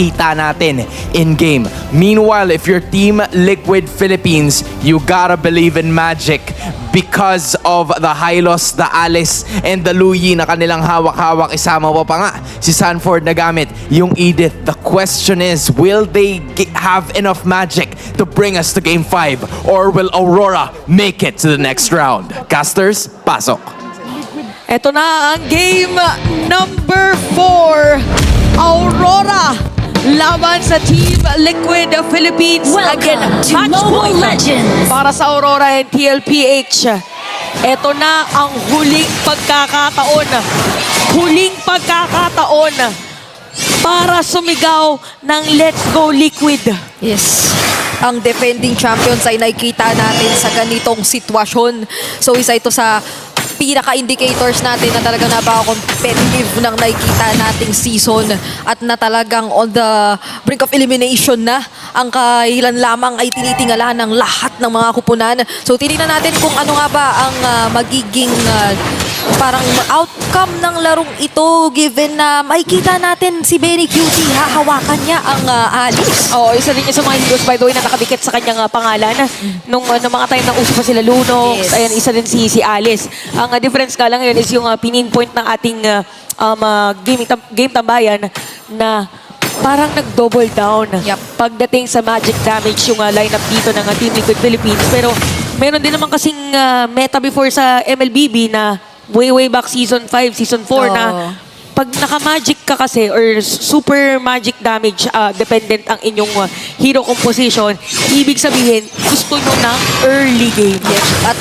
makikita natin in-game. Meanwhile, if you're Team Liquid Philippines, you gotta believe in magic because of the Hylos, the Alice, and the Luyi na kanilang hawak-hawak. Isama pa nga si Sanford na gamit yung Edith. The question is, will they have enough magic to bring us to Game 5? Or will Aurora make it to the next round? Casters, pasok. Ito na ang game number 4. Aurora laban sa Team Liquid Philippines. Again, Welcome to match Mobile point Legends. para sa Aurora and TLPH. Ito na ang huling pagkakataon. Huling pagkakataon para sumigaw ng Let's Go Liquid. Yes. Ang defending champions ay nakikita natin sa ganitong sitwasyon. So isa ito sa pinaka-indicators natin na talagang napaka-competitive ng nakikita nating season at na talagang on the brink of elimination na. Ang kailan lamang ay tinitingala ng lahat ng mga kupunan. So titingnan natin kung ano nga ba ang magiging parang outcome ng larong ito given na makikita natin si Benny Cutie, hahawakan niya ang Alice. Oo, isa din yun sa mga heroes, by the way, na nakadikit sa kanyang pangalan. Nung mga time na uso pa sila Lunox, Yes. ayan, isa din si Alice. Ang difference nga lang ngayon is yung pinin-point ng ating game tambayan na parang nag-double down pagdating sa magic damage yung lineup dito ng Team Liquid Philippines. Pero meron din naman kasing meta before sa MLBB na way back Season 5, Season 4 na pag naka-magic ka kasi or super magic damage dependent ang inyong hero composition, ibig sabihin gusto nyo ng early game. Yes. At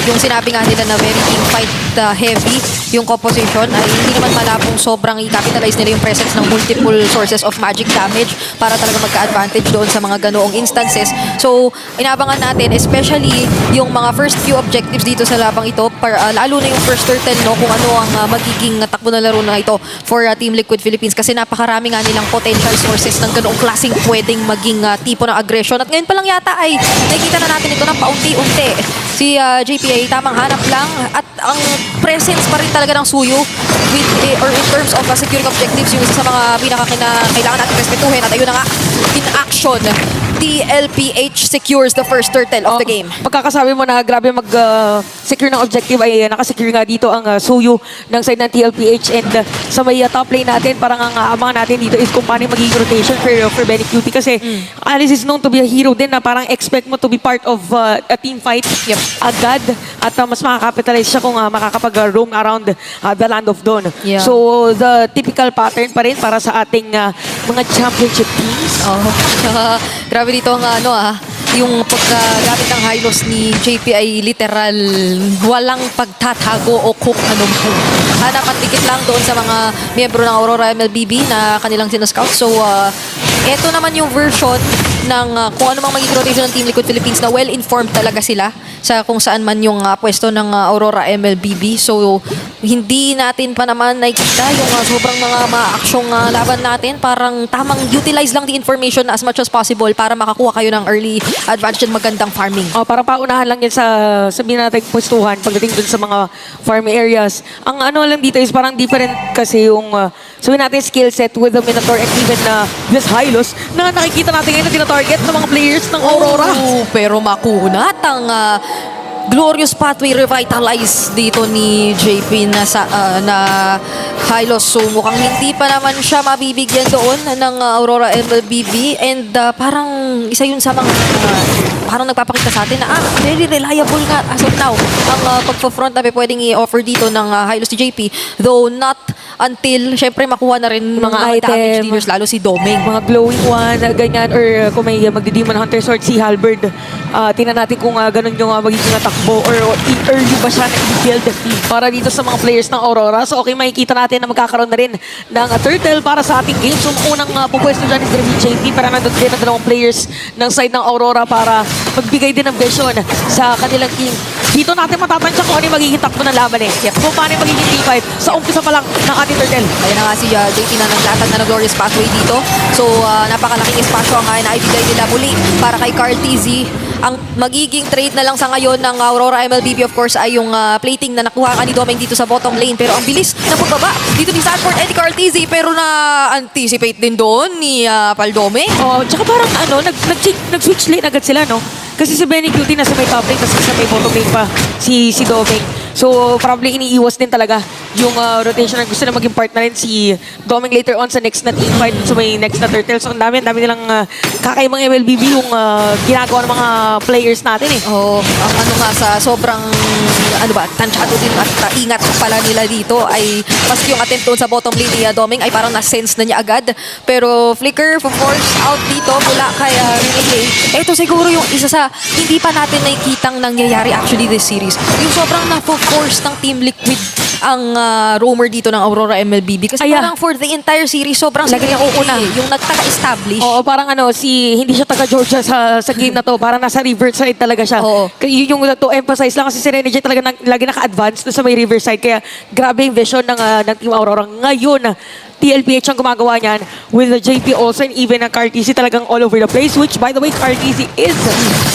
yung sinabi nga nila na very team fight heavy yung composition ay hindi naman malapong sobrang i-capitalize nila yung presence ng multiple sources of magic damage para talaga magka-advantage doon sa mga ganoong instances. So, inabangan natin especially yung mga first few objectives dito sa labang ito, lalo na yung first turtle, no, kung ano ang magiging takbo na laro na ito for Team Liquid Philippines kasi napakarami nga nilang potential sources ng ganoong klaseng pwedeng maging tipo ng aggression. At ngayon pa lang yata ay nakikita na natin ito ng paunti-unti. Si JPA tamang hanap lang at ang presence pa rin talaga ng Suyo with, or in terms of securing objectives, yung isa sa mga kailangan natin respetuhin. At ayun na nga, in action, TLPH secures the first turtle of the game. Pagkakasabi mo na grabe mag-secure ng objective ay nakasecure nga dito ang Suyu ng side ng TLPH and sa may top lane natin parang ang abangan natin dito is kung paano yung magiging rotation for Benny Cutie kasi Alice is known to be a hero din na parang expect mo to be part of a team fight agad at mas makakapitalize siya kung makakapag-roam around the land of Dawn. Yeah. So the typical pattern pa rin para sa ating mga championship teams. Grabe dito ang yung paggamit ng Hylos ni JP ay literal walang pagtatago o kung ano man. Hanap at dikit lang doon sa mga miyembro ng Aurora MLBB na kanilang sinascout. So, eto naman yung version ng kung ano mang magiging rotation ng Team Liquid Philippines na well-informed talaga sila sa kung saan man yung pwesto ng Aurora MLBB. So, hindi natin pa naman nakikita yung sobrang mga maaksyong laban natin. Parang tamang utilize lang the information as much as possible para makakuha kayo ng early advantage at magandang farming. Para paunahan lang yan sa sabihin natin pwestuhan pagdating dun sa mga farm areas. Ang ano lang dito is parang different kasi yung sabihin natin skill set with the Minotaur and even this Hylos na nakikita natin ngayon na tinatarget ng mga players ng Aurora. Pero makunat ang glorious pathway revitalize dito ni JP na Hylos. So mukhang hindi pa naman siya mabibigyan doon ng Aurora MLBB and parang isa yun sa mga parang nagpapakita sa atin na very reliable nga as of now ang pagpa-front na pwedeng i-offer dito ng Hylos ni JP, though not until syempre makuha na rin mga damage dealers, lalo si Doming. Mga glowing one, ganyan, or kung may magdi-demon hunter sword si Halberd. Tingnan natin kung ganun yung magiging takbo or early ba siya na i-build para dito sa mga players ng Aurora. So okay, makikita natin na magkakaroon na rin ng turtle para sa ating game. So unang pupwesto dyan is going to be JP para nandun din ang dalawang players ng side ng Aurora para magbigay din ng vision sa kanilang team. Dito natin matatansya kung ano yung magiging takbo ng laban kung paano yung magiging team fight sa umpisa pa lang ng ating turtle. Ayan na nga si JP na naglatag na ng glorious pathway dito. So napakalaking espasyo ang naibigay nila muli para kay Carl TZ. Ang magiging trade na lang sa ngayon ng Aurora MLBB of course ay yung plating na nakuha ka ni Domeng dito sa bottom lane. Pero ang bilis na pagbaba dito ni Sanford and ni Cartizzi, pero na-anticipate din doon ni Paldomeng. Oh, tsaka parang nag-switch lane agad sila, no? Kasi si Benny Cutie nasa may top lane, tapos sa may bottom lane pa si Domeng. So, probably iniiwas din talaga yung rotation na gusto na maging part na rin si Domeng later on sa next na team fight, so may next na Turtles. So, ang dami nilang kakaibang MLBB yung ginagawa ng mga players natin eh. Oo, ang ano nga sa sobrang tansyado din at ingat pala nila dito ay maski yung attempt doon sa bottom lane ni Domeng ay parang na-sense na niya agad. Pero Flicker force out dito mula kay Renegade. Ito siguro yung isa sa hindi pa natin nakikitang nangyayari actually this series. Yung sobrang na-force ng Team Liquid ang roamer dito ng Aurora MLBB. Kasi parang for the entire series, sobrang lagi niya uuna. yung nagtaka-establish. Oo, parang hindi siya taga-Georgia sa game na to. Parang nasa riverside talaga siya. Oo. Yun yung to emphasize lang kasi si Renegade talaga lagi naka-advance doon sa may riverside. Kaya grabe yung vision ng Team Aurora. Ngayon, TLPH ang gumagawa niyan with the JP also and even ang Cartizzi talagang all over the place, which by the way, Cartizzi is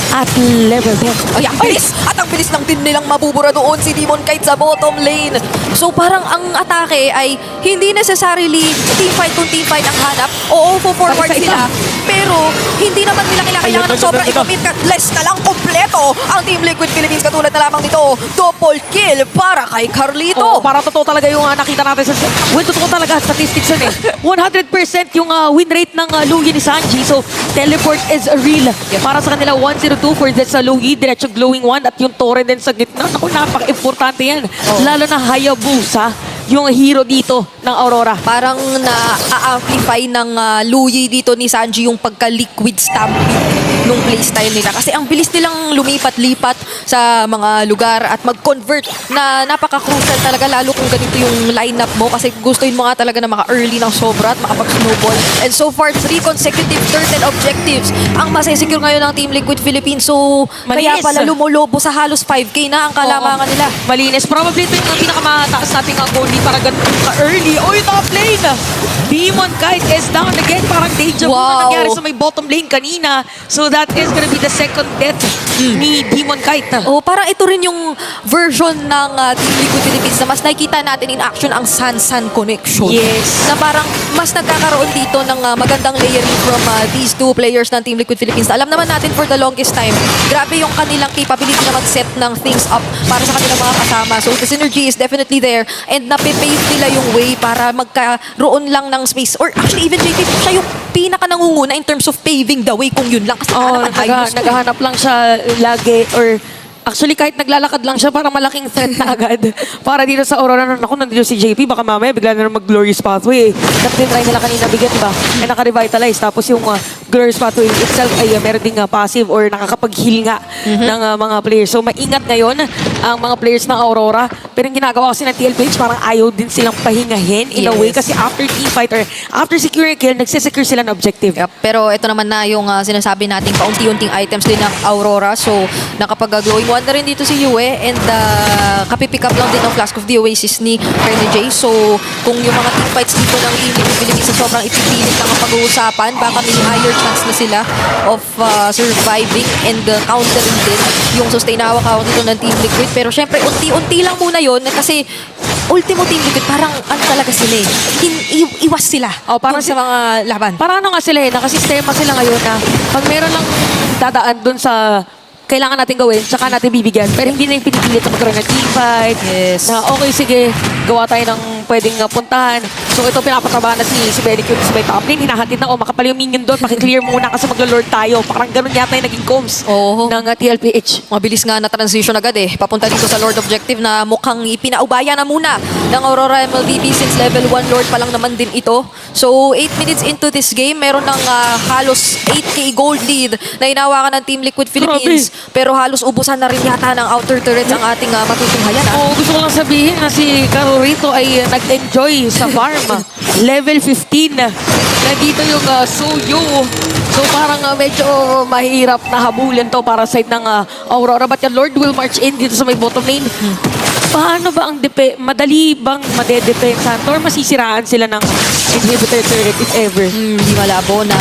at level 10. Ay, ang bilis! At ang bilis ng din nilang mabubura doon si Demon Kite sa bottom lane. So parang ang atake ay hindi necessarily team fight kung team fight ang hanap. Oo, forward sila. Pero hindi naman nila kailangan ng sobrang i-commit. Less na lang kompleto ang Team Liquid Philippines katulad na lamang dito. Double kill para kay Carlito. Oo, para totoo talaga yung nakita natin sa... Well, totoo talaga statistics yun eh. 100% yung win rate ng Lugi ni Sanji. So, teleport is real. Para sa kanila, 1-0-2 for this Lugi. Diretso glowing one at yung Torre din sa gitna. Naku, napaka-importante yan. Lalo na Hayabusa, yung hero dito ng Aurora. Parang na-amplify ng Luyi dito ni Sanji yung pagka-liquid stampede nung playstyle nila. Kasi ang bilis nilang lumipat-lipat sa mga lugar at mag-convert na napaka-crucial talaga lalo kung ganito yung lineup mo kasi gustuin mo nga talaga na maka-early ng sobra at makapag-snowball. And so far, 3 consecutive turtle objectives ang masesecure ngayon ng Team Liquid Philippines. So, kaya Malinis. pala lumolobo sa halos 5K na ang kalamangan nila. Malinis. Probably ito yung pinakamataas nating goal para ganun ka-early. Oy, top lane! Demon Kite is down again. Parang deja vu na nangyari sa may bottom lane kanina. So that is gonna be the second death ni Demon Kite. Oh, parang ito rin yung version ng Team Liquid Philippines na mas nakikita natin in action ang San-San connection. Yes. Na parang mas nagkakaroon dito ng magandang layering from these two players ng Team Liquid Philippines. Alam naman natin for the longest time, grabe yung kanilang capability na mag-set ng things up para sa kanilang mga kasama. So the synergy is definitely there and napipave nila yung way para magkaroon lang ng space. Or actually even JP, siya yung pinaka-nangunguna in terms of paving the way kung yun lang. Kasi naman ayos. Naghahanap lang siya lagi or actually kahit naglalakad lang siya parang malaking threat na agad para dito sa Aurora. Naku, nandito si JP, baka mamaya bigla na mag-glorious pathway. Kasi try nila kanina bigyan, diba? Ay naka-revitalize. Tapos yung glorious pathway itself ay meron ding passive or nakakapag-heal nga ng mga players. So maingat ngayon ang mga players ng Aurora. Pero yung ginagawa kasi ng TLPH parang ayaw din silang pahingahin in a way kasi after team fight or after securing kill, nagsisecure sila ng objective. Yep. Pero ito naman na yung sinasabi nating paunti-unting items din ng Aurora. So nakapag-glowing one na rin dito si Yue and kapipick up lang din ng Flask of the Oasis ni Kerney J. So kung yung mga team fights dito ng Team Liquid Philippines na sobrang ipipilit lang ang pag-uusapan, baka may higher chance na sila of surviving and countering din yung sustain na hawak dito ng Team Liquid. Pero syempre, unti-unti lang muna yon kasi ultimo Team Liquid, parang ano talaga sila iwas sila Parang sa mga laban. Parang ano nga sila nakasistema sila ngayon na pag meron lang dadaan dun sa kailangan natin gawin, tsaka natin bibigyan. Pero hindi na yung pinipilit na magkaroon ng team fight. Yes. Na okay, sige, gawa tayo ng pwedeng puntahan. So ito pinapatrabahan na si Benny Cute sa may top lane. Hinahatid na, makapal yung minion doon, makiklear muna kasi maglo-lord tayo. Parang ganun yata yung naging comms ng TLPH. Mabilis nga na transition agad papunta dito sa Lord Objective na mukhang ipinaubaya na muna ng Aurora MLBB since level 1 Lord pa lang naman din ito. So 8 minutes into this game, meron ng halos 8k gold lead na inawakan ng Team Liquid Philippines. Pero halos ubusan na rin yata ng outer turrets ang ating matutunghayan. Gusto ko lang sabihin na si Carorito ay nag-enjoy sa farm. Level 15. Nandito yung Suyu. So parang medyo mahirap na habulin to para side ng Aurora. But yung Lord will march in dito sa may bottom lane. Paano ba ang madali bang madedepensahan or masisiraan sila ng inhibitor turret if ever? Hindi malabo na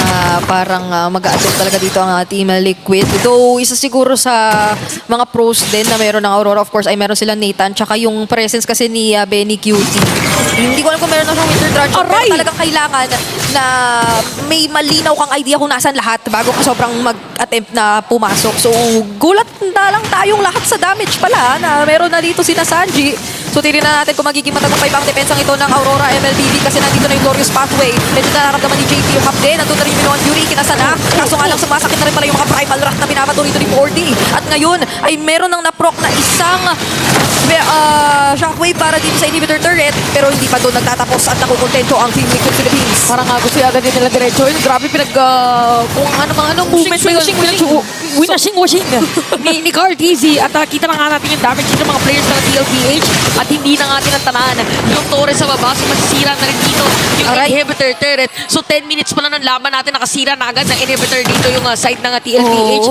parang mag-a-attempt talaga dito ang Team Liquid. Though, isa siguro sa mga pros din na meron ng Aurora, of course, ay meron sila Nathan. Tsaka yung presence kasi ni Benny Cutie. Hindi ko alam kung meron na siyang Winter Truncheon. Pero Aray! talagang kailangan na may malinaw kang idea kung nasan lahat bago ka sobrang mag-attempt na pumasok. So, gulat na lang tayong lahat sa damage pala na meron na dito sina Sanji. So, titignan natin kung magiging matagumpay ba ang depensang ito ng Aurora MLBB kasi nandito na yung Glorious Pathway. Medyo nararamdaman ni JP yung half din. Nandun na rin yung Minuan Fury. Kinasa na. Kaso nga lang sumasakit na rin pala yung mga Primal Wrath na binabato rito ni 4D. At ngayon ay meron ng naproc na isang shockwave para dito sa inhibitor turret. Pero hindi pa doon nagtatapos at nakukontento ang Team Liquid Philippines. Parang gusto agad din nila diretso. Grabe kung ano movement ba yun. Winashing ni Carl Tizzy. At kita na nga natin yung damage ng mga players ng TLPH. At hindi na nga tinantanan yung Torres sa baba. So masisira na rin dito yung inhibitor turret. So 10 minutes pa lang ng laban natin. Nakasira na agad ng inhibitor dito yung side ng TLPH.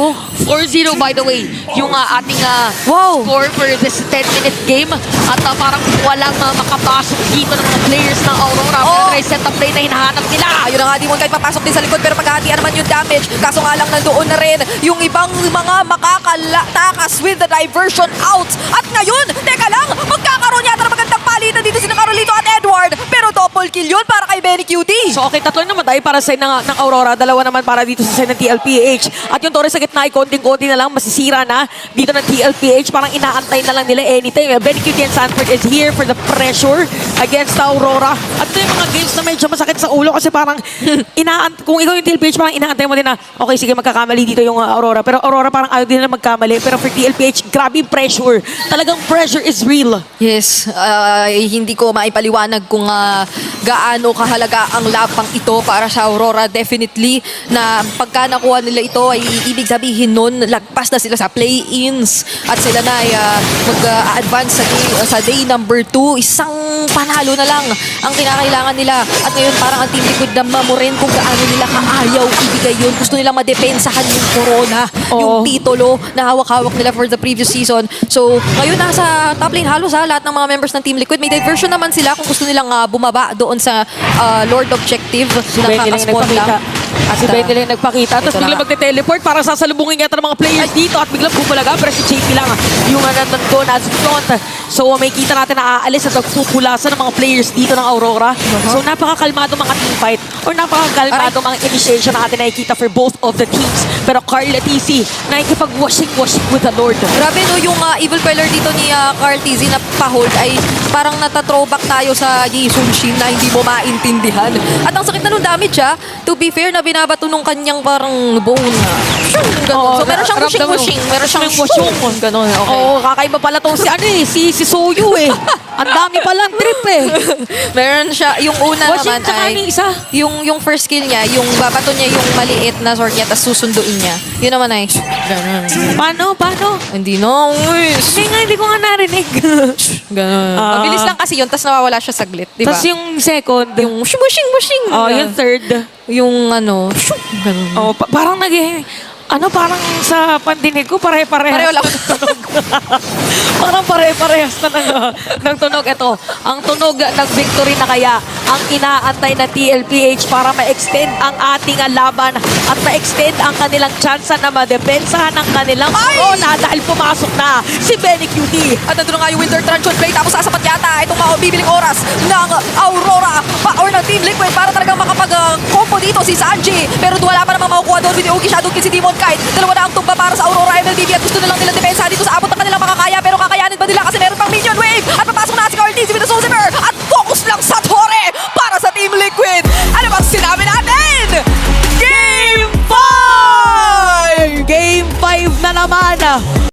4-0 by the way. Yung ating score for this 10-minute game. At parang walang makapasok dito ng mga players ng Aurora. Pero try set up play na hinahanap nila. Ayun na nga, di mo kahit papasok din sa likod pero paghahatian naman yung damage. Kaso nga lang nandoon na rin yung ibang mga makakatakas with the diversion out. At ngayon, teka lang, magkakaroon yata ng magandang palitan dito si Carolito at Edward. Pero double kill yun para kay Benny Cutie. So okay, tatlo naman tayo para sa side ng Aurora. Dalawa naman para dito sa side ng TLPH. At yung Torres sa gitna ay konting-konti na lang. Masisira na dito ng TLPH. Parang inaantay na lang nila anytime. Benny Cutie and Sanford is here for the pressure against the Aurora. At ito yung mga games na medyo masakit sa ulo kasi parang kung ikaw yung TLPH, parang inaantay mo din na okay, sige, magkakamali dito yung Aurora. Pero Aurora parang ayaw din na magkamali. Pero for TLPH, grabe yung pressure. Talagang pressure is real. Yes, hindi ko maipaliwanag kung gaano kahalaga ang lapang ito para sa Aurora. Definitely na pagka nakuha nila ito ay ibig sabihin nun, lagpas na sila sa play-ins at sila na ay mag-advance sa day number 2. Isang panalo na lang ang kinakailangan nila. At ngayon parang ang Team Liquid na mamurin kung gaano nila kaayaw ibigay yun. Gusto nilang madepensahan yung Corona, yung titulo na hawak-hawak nila for the previous season. So, ngayon nasa top lane halos lahat ng mga members ng Team Liquid. May diversion naman sila kung gusto nilang bumaba doon sa Lord Objective. Nakaka-spawn lang. At si Benny lang nagpakita. Tapos biglang magte-teleport para sasalubungin yata ng mga players dito. At biglang bumalaga. Pero si JP lang yung nandun doon as front. So may kita natin na aalis at nagpupulasan ng mga players dito ng Aurora. So napakakalmado mga teamfight. Or napakakalmado mga initiation na natin nakikita for both of the teams. Pero Carl TC nakikipag-washing with the Lord. Grabe no, yung evil queller dito ni Carl TZ na pa-hold ay parang nata-throwback tayo sa Jason Shin na hindi mo maintindihan. At ang sakit na nung damage to be fair na binabato nung kanyang parang bone na. So meron siyang mushing-mushing. Meron siyang mushing. Ganon, okay. Oo, kakaiba pala tong si Soyu eh. Ang dami palang trip eh. Meron siya, yung una Washing, naman tsaka ay, ano yung isa? yung first skill niya, yung babato niya yung maliit na sword niya, tapos susunduin niya. Yun naman ay, ganon. Paano? Hindi no, Hindi ko nga narinig. ganon. Mabilis lang kasi yun, tapos nawawala siya saglit, di ba? Tapos yung second. Yung mushing. Oh, yung third. Yung ano, ganon. Oh, parang parang sa pandinig ko, pare-parehas. Pareho lang. Parang pare-parehas na ng tunog. Ito, ang tunog ng victory na kaya ang inaantay na TLPH para ma-extend ang ating laban at ma-extend ang kanilang chance na madepensahan ang kanilang corona dahil pumasok na si Benny Cutie. At nandun nga yung Winter Truncheon play, tapos sasapat yata itong bibiling oras ng Aurora or ng Team Liquid para talagang makapag-combo dito si Sanji. Pero wala pa namang makukuha doon with the Oki Shadow Kill si Demon Kite. Dalawa na ang tumba para sa Aurora MLBB at gusto nilang nila depensa dito sa abot ng kanilang makakaya. Pero kakayanin ba nila kasi meron pang minion wave at papasok na si Carl TZ with the Soul Silver at focus lang sa Torre para sa Team Liquid. Ano bang sinabi natin? Game 5! Game 5 na naman.